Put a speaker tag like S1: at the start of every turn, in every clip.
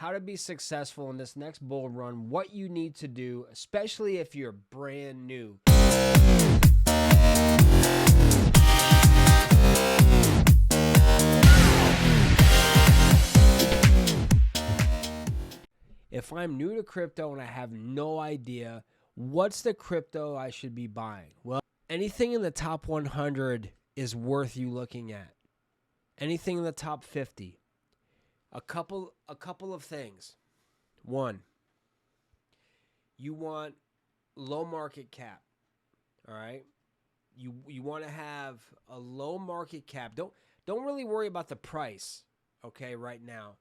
S1: how to be successful in this next bull run, what you need to do, especially if you're brand new. If I'm new to crypto and I have no idea, what's the crypto I should be buying? Well, anything in the top 100 is worth you looking at. Anything in the top 50. A couple of things. One, you want low market cap. All right? You want to have a low market cap. Don't really worry about the price, okay, right now,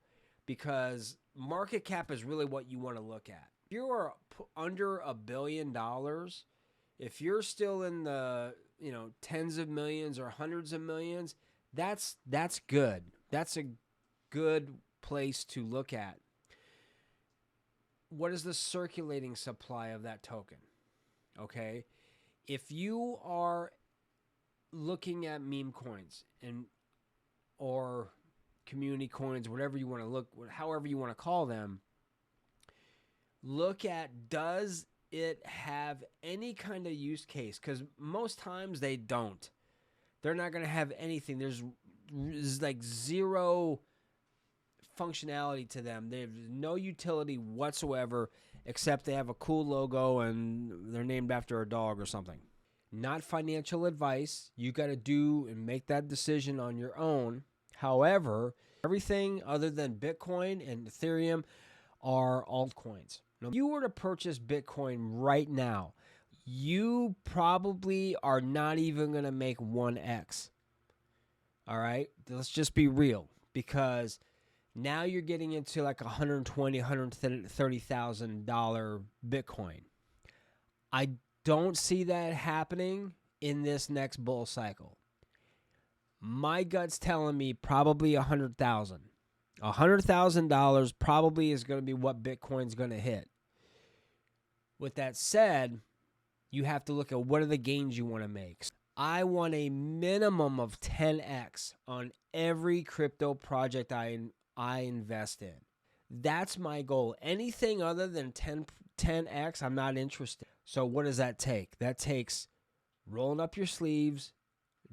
S1: because market cap is really what you want to look at. If you are under $1 billion, if you're still in the, tens of millions or hundreds of millions, that's good. That's a good place to look at. What is the circulating supply of that token? Okay? If you are looking at meme coins or community coins, whatever you want to look, however you want to call them, look at, does it have any kind of use case? Because most times they don't. They're not going to have anything. There's like zero functionality to them. They have no utility whatsoever, except they have a cool logo and they're named after a dog or something. Not financial advice. You got to do and make that decision on your own. However, everything other than Bitcoin and Ethereum are altcoins. Now, if you were to purchase Bitcoin right now, you probably are not even going to make 1x. All right? Let's just be real, because now you're getting into like $120,000, $130,000 Bitcoin. I don't see that happening in this next bull cycle. My gut's telling me probably $100,000. $100,000 probably is going to be what Bitcoin's going to hit. With that said, you have to look at what are the gains you want to make. I want a minimum of 10x on every crypto project I invest in. That's my goal. Anything other than 10x, I'm not interested. So what does that take? That takes rolling up your sleeves,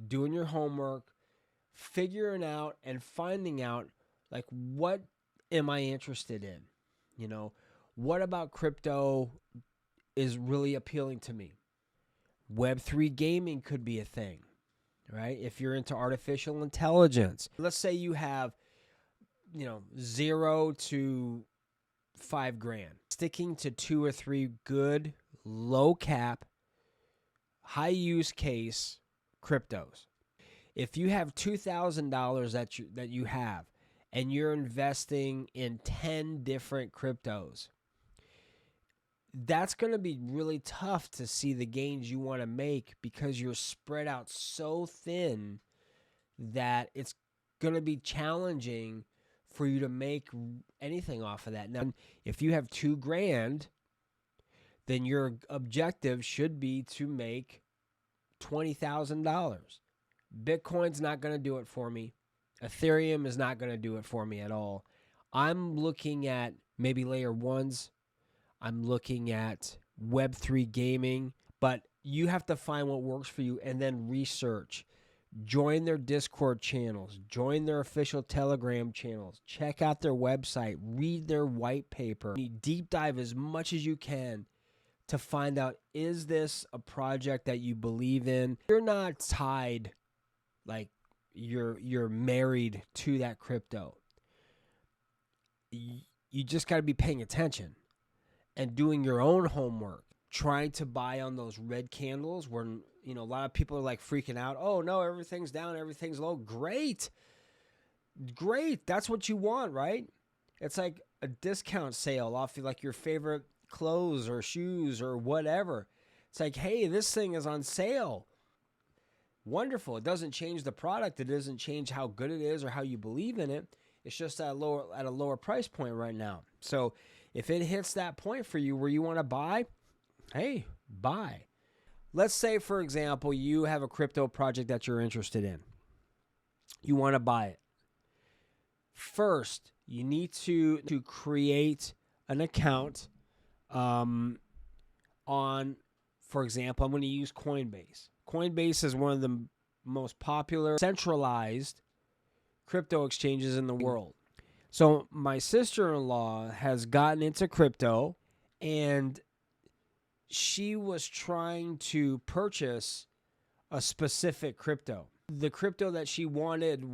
S1: doing your homework, figuring out and finding out, like, what am I interested in? What about crypto is really appealing to me? Web3 gaming could be a thing, right? If you're into artificial intelligence. Let's say you have, $0 to $5,000. Sticking to 2 or 3 good, low cap, high use case cryptos. If you have $2,000 that you have, and you're investing in 10 different cryptos, that's going to be really tough to see the gains you want to make, because you're spread out so thin that it's going to be challenging for you to make anything off of that. Now, if you have $2,000, then your objective should be to make $20,000. Bitcoin's not going to do it for me. Ethereum is not going to do it for me at all. I'm looking at maybe layer ones. I'm looking at Web3 gaming, but you have to find what works for you and then research. Join their Discord channels. Join their official Telegram channels. Check out their website. Read their white paper. You deep dive as much as you can to find out, is this a project that you believe in? You're not tied, like you're married to that crypto. You just got to be paying attention and doing your own homework, trying to buy on those red candles where, a lot of people are like freaking out. Oh no, everything's down, everything's low. Great. That's what you want, right? It's like a discount sale off like your favorite clothes or shoes or whatever. It's like, hey, this thing is on sale. Wonderful. It doesn't change the product. It doesn't change how good it is or how you believe in it. It's just at a lower price point right now. So if it hits that point for you where you want to buy, hey, buy. Let's say, for example, you have a crypto project that you're interested in. You want to buy it. First, you need to create an account on, for example, I'm going to use Coinbase. Coinbase is one of the most popular centralized crypto exchanges in the world. So my sister-in-law has gotten into crypto, and she was trying to purchase a specific crypto. The crypto that she wanted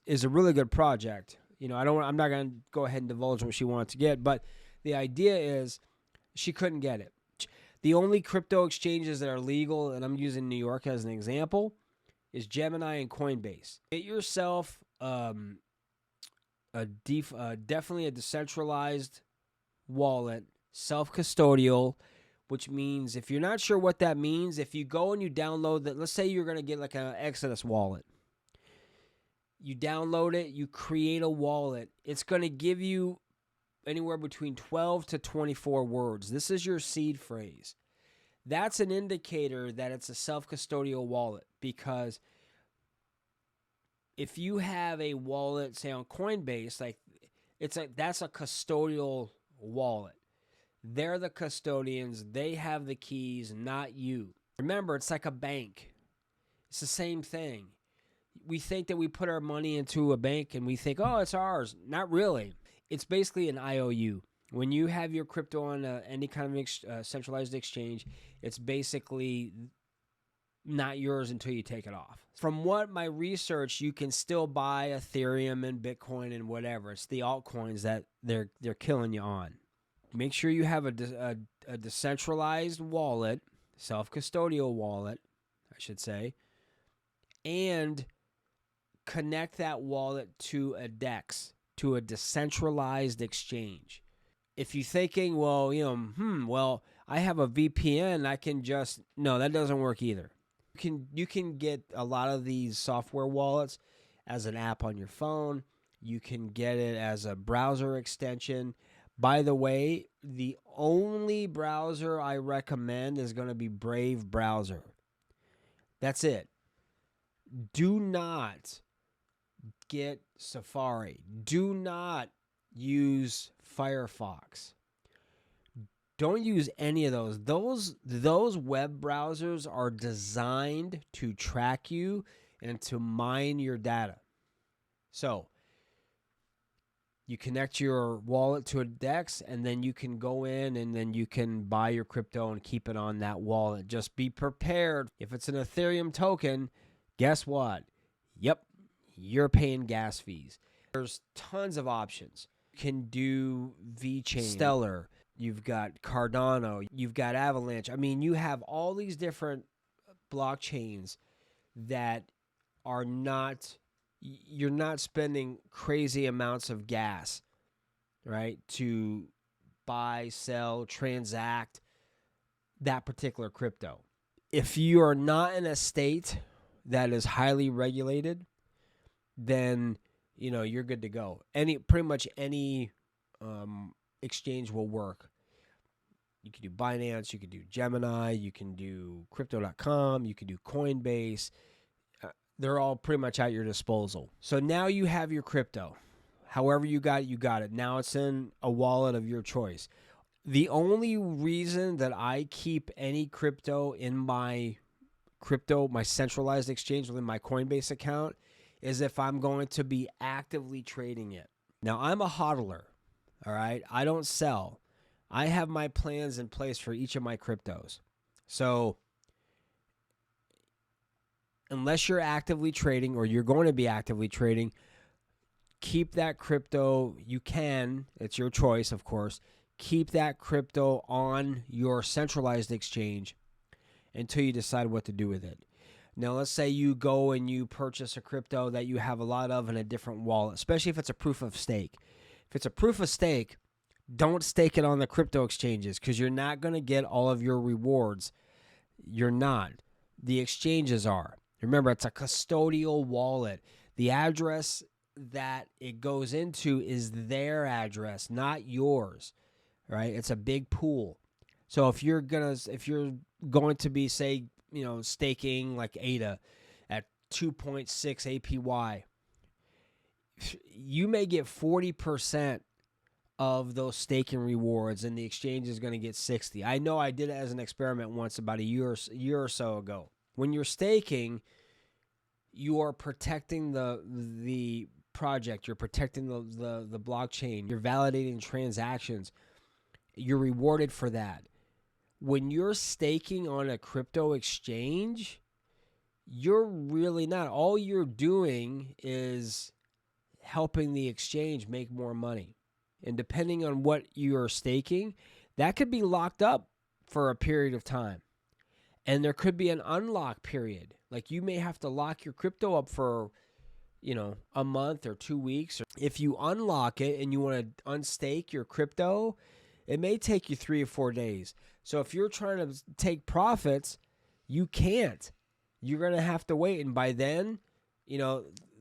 S1: is a really good project. I'm not going to go ahead and divulge what she wanted to get, but the idea is she couldn't get it. The only crypto exchanges that are legal, and I'm using New York as an example, is Gemini and Coinbase. Get yourself definitely a decentralized wallet, self-custodial, which means if you're not sure what that means, if you go and you download that, let's say you're going to get like an Exodus wallet. You download it, you create a wallet. It's going to give you anywhere between 12 to 24 words. This is your seed phrase. That's an indicator that it's a self-custodial wallet, because if you have a wallet, say on Coinbase, that's a custodial wallet. They're the custodians. They have the keys, not you. Remember, it's like a bank. It's the same thing. We think that we put our money into a bank and we think, oh, it's ours. Not really. It's basically an IOU. When you have your crypto on any kind of centralized exchange, it's basically not yours until you take it off. From what my research, you can still buy Ethereum and Bitcoin and whatever. It's the altcoins that they're killing you on. Make sure you have a decentralized wallet, self-custodial wallet, I should say, and connect that wallet to a DEX, to a decentralized exchange. If you're thinking, well, I have a VPN, I can just... No, that doesn't work either. You can get a lot of these software wallets as an app on your phone. You can get it as a browser extension. By the way, the only browser I recommend is going to be Brave browser. That's it. Do not get Safari. Do not use Firefox. Don't use any of those. Those web browsers are designed to track you and to mine your data. So you connect your wallet to a DEX, and then you can go in and then you can buy your crypto and keep it on that wallet. Just be prepared. If it's an Ethereum token, guess what? Yep, you're paying gas fees. There's tons of options. You can do VeChain, Stellar. You've got Cardano. You've got Avalanche. I mean, you have all these different blockchains that are not... You're not spending crazy amounts of gas, right, to buy, sell, transact that particular crypto. If you are not in a state that is highly regulated, then you're good to go. Pretty much any exchange will work. You can do Binance, you can do Gemini, you can do Crypto.com, you can do Coinbase. They're all pretty much at your disposal. So now you have your crypto. However you got it. Now it's in a wallet of your choice. The only reason that I keep any crypto in my centralized exchange within my Coinbase account, is if I'm going to be actively trading it. Now, I'm a hodler, all right? I don't sell. I have my plans in place for each of my cryptos. So unless you're actively trading, or you're going to be actively trading, keep that crypto. You can. It's your choice, of course. Keep that crypto on your centralized exchange until you decide what to do with it. Now, let's say you go and you purchase a crypto that you have a lot of in a different wallet, especially if it's a proof of stake. If it's a proof of stake, don't stake it on the crypto exchanges, because you're not going to get all of your rewards. You're not. The exchanges are. Remember, it's a custodial wallet. The address that it goes into is their address, not yours, right? It's a big pool. So if you're going to be, say, staking like ADA at 2.6 APY, you may get 40% of those staking rewards, and the exchange is going to get 60. I know I did it as an experiment once about a year or so ago. When you're staking, you are protecting the project. You're protecting the blockchain. You're validating transactions. You're rewarded for that. When you're staking on a crypto exchange, you're really not. All you're doing is helping the exchange make more money. And depending on what you're staking, that could be locked up for a period of time. And there could be an unlock period. Like you may have to lock your crypto up for, a month or 2 weeks. If you unlock it and you want to unstake your crypto, it may take you 3 or 4 days. So if you're trying to take profits, you can't. You're going to have to wait. And by then,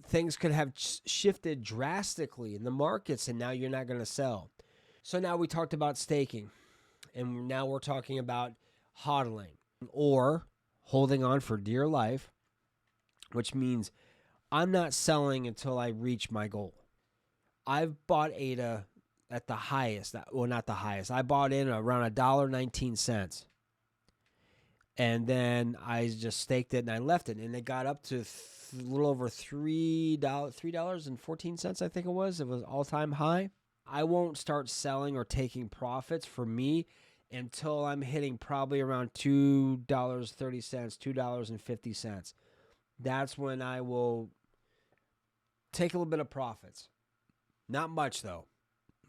S1: things could have shifted drastically in the markets, and now you're not going to sell. So now we talked about staking, and now we're talking about hodling, or holding on for dear life, which means I'm not selling until I reach my goal. I've bought ADA at the highest. Well, not the highest. I bought in around $1.19. And then I just staked it and I left it. And it got up to a little over $3.14, I think it was. It was all-time high. I won't start selling or taking profits for me until I'm hitting probably around $2.30, $2.50. That's when I will take a little bit of profits. Not much, though.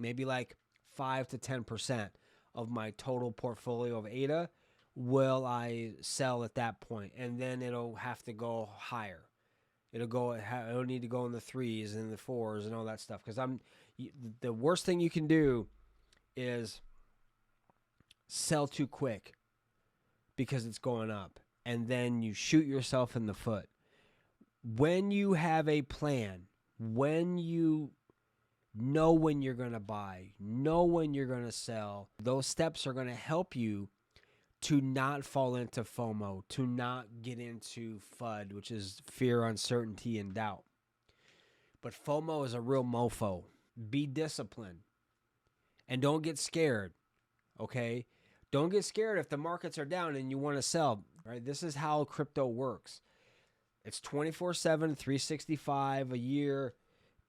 S1: Maybe like 5 to 10% of my total portfolio of ADA will I sell at that point, and then it'll have to go higher. It'll need to go in the 3s and the 4s and all that stuff, because the worst thing you can do is sell too quick because it's going up, and then you shoot yourself in the foot. When you have a plan, when you know when you're going to buy, know when you're going to sell, those steps are going to help you to not fall into FOMO, to not get into FUD, which is fear, uncertainty, and doubt. But FOMO is a real mofo. Be disciplined. And don't get scared, okay? Don't get scared if the markets are down and you want to sell, right? This is how crypto works. It's 24/7, 365 a year,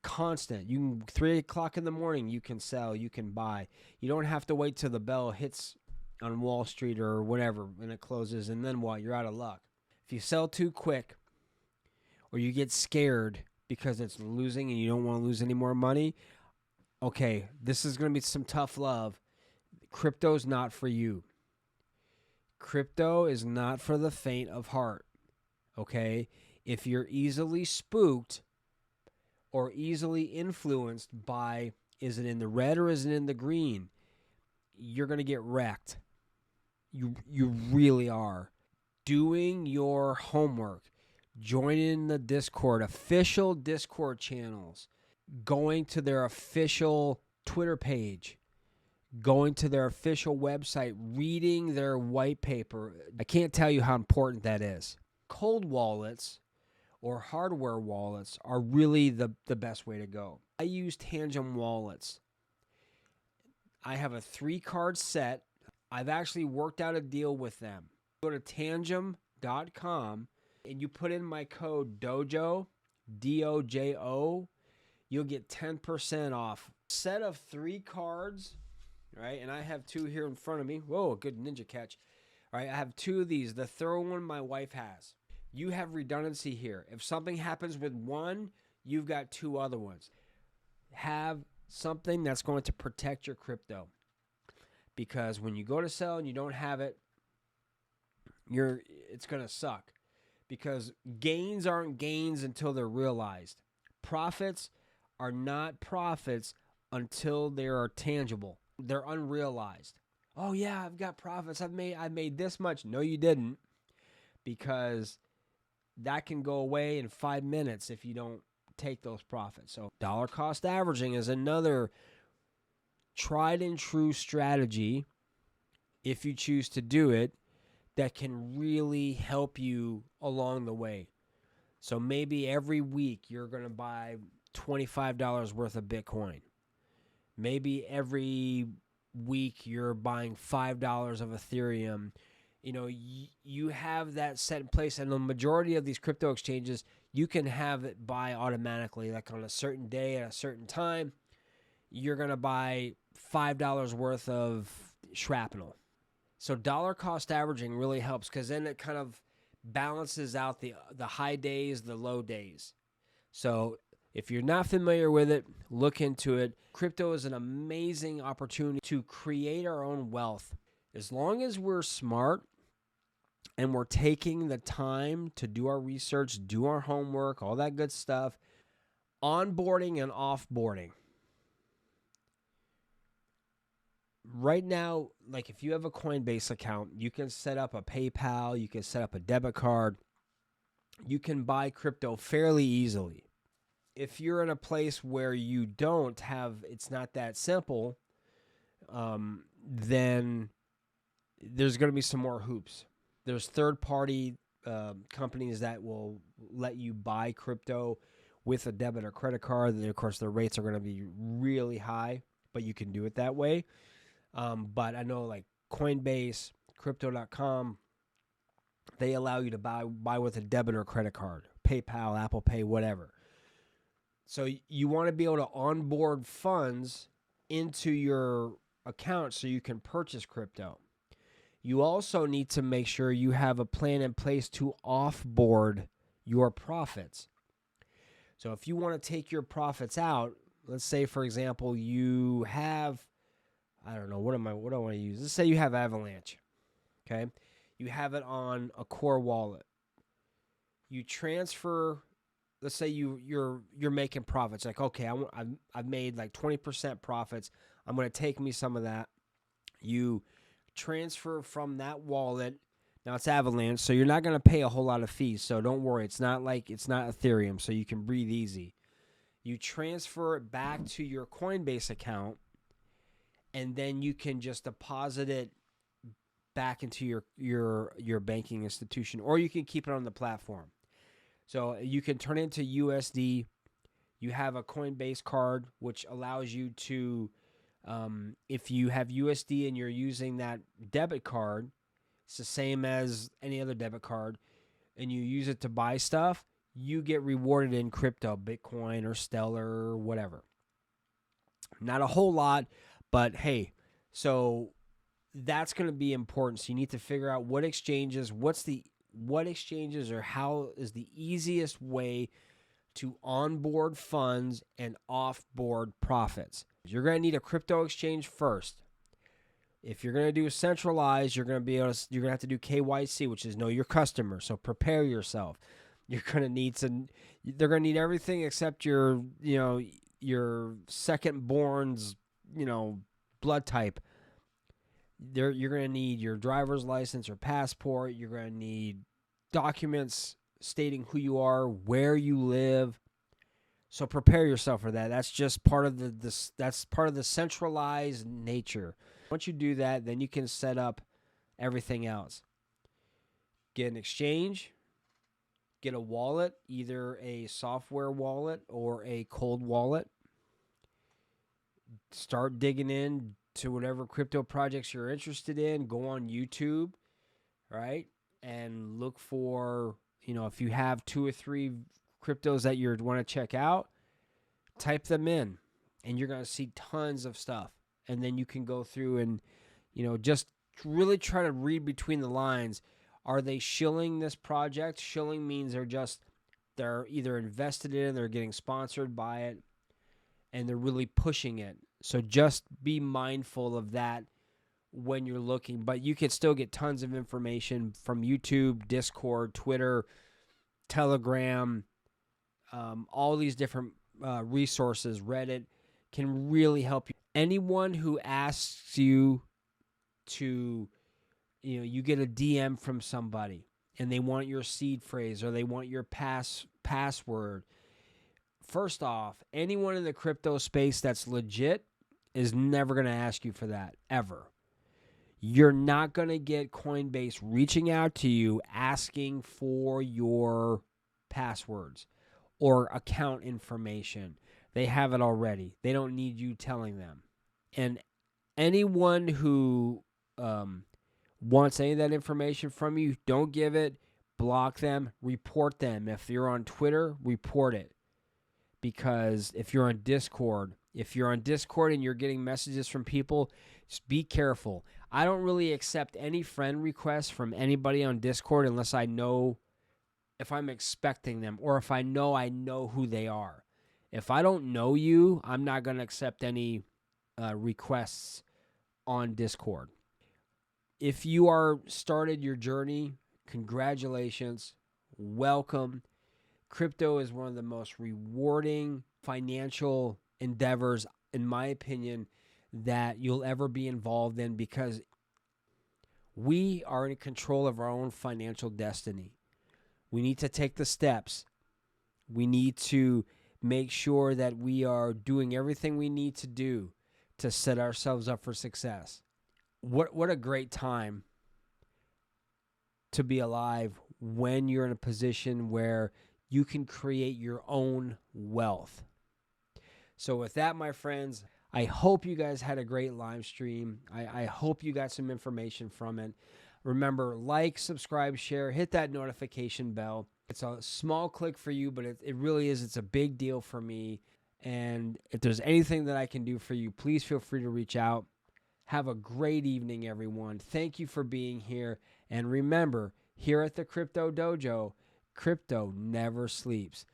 S1: constant. You can 3 o'clock in the morning, you can sell, you can buy. You don't have to wait till the bell hits on Wall Street or whatever and it closes, and then what? You're out of luck. If you sell too quick or you get scared because it's losing and you don't want to lose any more money, okay, this is going to be some tough love. Crypto's not for you. Crypto is not for the faint of heart, okay? If you're easily spooked or easily influenced by, is it in the red or is it in the green, you're going to get wrecked. You really are. Doing your homework, joining the Discord, official Discord channels, going to their official Twitter page, going to their official website, reading their white paper. I can't tell you how important that is. Cold wallets or hardware wallets are really the best way to go. I use Tangent wallets. I have a 3-card set. I've actually worked out a deal with them. Go to tangem.com and you put in my code Dojo, DOJO, you'll get 10% off. Set of 3 cards, right? And I have 2 here in front of me. Whoa, good ninja catch. All right, I have 2 of these. The third one my wife has. You have redundancy here. If something happens with one, you've got 2 other ones. Have something that's going to protect your crypto. Because when you go to sell and you don't have it, it's going to suck. Because gains aren't gains until they're realized. Profits are not profits until they are tangible. They're unrealized. Oh yeah, I've got profits. I made this much. No, you didn't. Because that can go away in 5 minutes if you don't take those profits. So dollar cost averaging is another tried and true strategy, if you choose to do it, that can really help you along the way. So maybe every week you're going to buy $25 worth of Bitcoin. Maybe every week you're buying $5 of Ethereum. You have that set in place, and the majority of these crypto exchanges, you can have it buy automatically, like on a certain day at a certain time. You're going to buy $5 worth of shrapnel. So dollar cost averaging really helps, because then it kind of balances out the high days, the low days. So if you're not familiar with it, look into it. Crypto is an amazing opportunity to create our own wealth. As long as we're smart and we're taking the time to do our research, do our homework, all that good stuff. Onboarding and offboarding. Right now, like if you have a Coinbase account, you can set up a PayPal, you can set up a debit card. You can buy crypto fairly easily. If you're in a place where you don't have, it's not that simple, then there's going to be some more hoops. There's third-party companies that will let you buy crypto with a debit or credit card. And of course, the rates are going to be really high, but you can do it that way. But I know like Coinbase, Crypto.com, they allow you to buy with a debit or credit card, PayPal, Apple Pay, whatever. So you want to be able to onboard funds into your account so you can purchase crypto. You also need to make sure you have a plan in place to offboard your profits. So if you want to take your profits out, let's say, for example, you have, I don't know, what do I want to use? Let's say you have Avalanche, okay? You have it on a core wallet. You transfer, let's say you're making profits. Like, okay, I've made like 20% profits. I'm going to take me some of that. You transfer from that wallet. Now it's Avalanche, so you're not going to pay a whole lot of fees. So don't worry. It's not Ethereum, so you can breathe easy. You transfer it back to your Coinbase account, and then you can just deposit it back into your banking institution, or you can keep it on the platform. So you can turn it into USD. You have a Coinbase card, which allows you to, if you have USD and you're using that debit card, it's the same as any other debit card, and you use it to buy stuff, you get rewarded in crypto, Bitcoin or Stellar or whatever. Not a whole lot, but hey, so that's going to be important. So you need to figure out what exchanges, what exchanges, or how is the easiest way to onboard funds and offboard profits. You're going to need a crypto exchange first. If you're going to do centralized, you're going to have to do KYC, which is know your customer. So prepare yourself. You're going to need they're going to need everything except your second born's, blood type. You're going to need your driver's license or passport. You're going to need documents stating who you are, where you live. So prepare yourself for that. That's just part of the centralized nature. Once you do that, then you can set up everything else. Get an exchange, get a wallet, either a software wallet or a cold wallet. Start digging in to whatever crypto projects you're interested in. Go on YouTube, right? And look for, if you have 2 or 3 cryptos that you want to check out, type them in, and you're going to see tons of stuff. And then you can go through and, just really try to read between the lines. Are they shilling this project? Shilling means they're either invested in, they're getting sponsored by it, and they're really pushing it. So just be mindful of that when you're looking. But you can still get tons of information from YouTube, Discord, Twitter, Telegram, all these different resources. Reddit can really help you. Anyone who asks you to, you get a DM from somebody and they want your seed phrase or they want your password. First off, anyone in the crypto space that's legit is never going to ask you for that, ever. You're not going to get Coinbase reaching out to you asking for your passwords or account information. They have it already. They don't need you telling them. And anyone who wants any of that information from you, don't give it. Block them. Report them. If you're on Twitter, report it. Because if you're on Discord and you're getting messages from people, just be careful. I don't really accept any friend requests from anybody on Discord unless I know if I'm expecting them or if I know who they are. If I don't know you, I'm not going to accept any requests on Discord. If you are started your journey, congratulations. Welcome. Crypto is one of the most rewarding financial endeavors, in my opinion, that you'll ever be involved in because we are in control of our own financial destiny. We need to take the steps. We need to make sure that we are doing everything we need to do to set ourselves up for success. What a great time to be alive when you're in a position where you can create your own wealth. So with that, my friends, I hope you guys had a great live stream. I hope you got some information from it. Remember, like, subscribe, share, hit that notification bell. It's a small click for you, but it really is. It's a big deal for me. And if there's anything that I can do for you, please feel free to reach out. Have a great evening, everyone. Thank you for being here. And remember, here at the Crypto Dojo, crypto never sleeps.